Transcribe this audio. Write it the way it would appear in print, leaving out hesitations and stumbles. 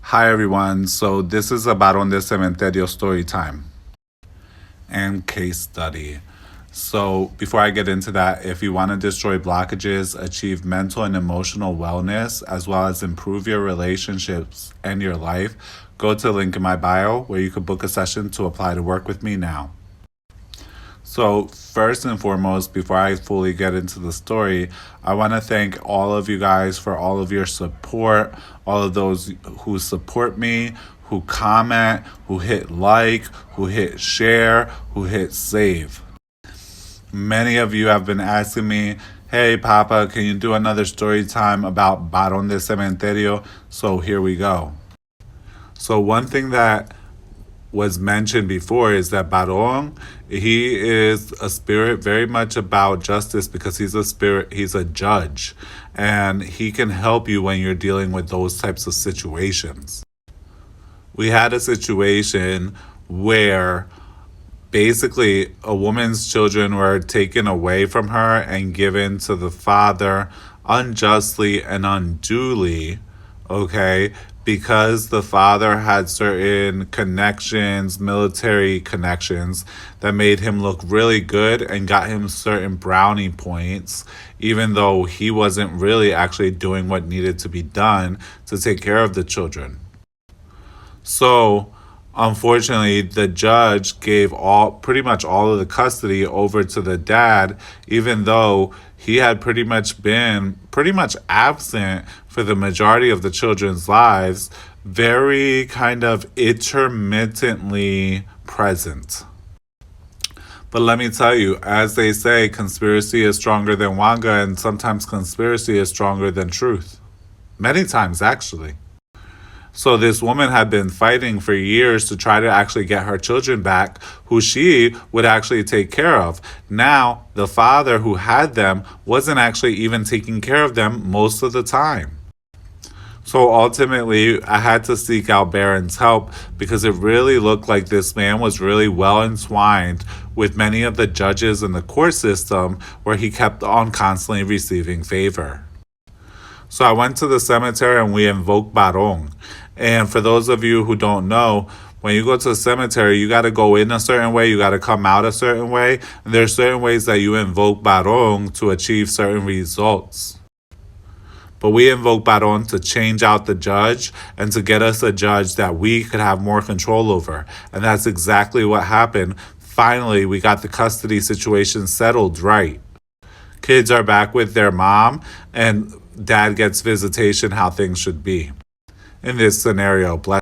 Hi everyone, so this is about on the Cementerio story time and case study. So before I get into that, if you want to destroy blockages, achieve mental and emotional wellness, as well as improve your relationships and your life, go to the link in my bio where you can book a session to apply to work with me now. So, first and foremost, before I fully get into the story, I want to thank all of you guys for all of your support, all of those who support me, who comment, who hit like, who hit share, who hit save. Many of you have been asking me, hey, Papa, can you do another story time about Barón de Cementerio? So, here we go. So, one thing that was mentioned before is that Baron, he is a spirit very much about justice because he's a spirit, he's a judge, and he can help you when you're dealing with those types of situations. We had a situation where basically a woman's children were taken away from her and given to the father unjustly and unduly, okay, because the father had certain connections, military connections, that made him look really good and got him certain brownie points, even though he wasn't really actually doing what needed to be done to take care of the children. So, unfortunately, the judge gave pretty much all of the custody over to the dad, even though he had pretty much been pretty much absent for the majority of the children's lives, very kind of intermittently present. But let me tell you, as they say, conspiracy is stronger than Wanga, and sometimes conspiracy is stronger than truth. Many times, actually. So this woman had been fighting for years to try to actually get her children back, who she would actually take care of. Now, the father who had them wasn't actually even taking care of them most of the time. So ultimately, I had to seek out Baron's help because it really looked like this man was really well entwined with many of the judges in the court system where he kept on constantly receiving favor. So I went to the cemetery and we invoked Baron. And for those of you who don't know, when you go to the cemetery, you got to go in a certain way, you got to come out a certain way. And there are certain ways that you invoke Baron to achieve certain results. But we invoke Baron to change out the judge and to get us a judge that we could have more control over. And that's exactly what happened. Finally, we got the custody situation settled right. Kids are back with their mom, and dad gets visitation how things should be. In this scenario, bless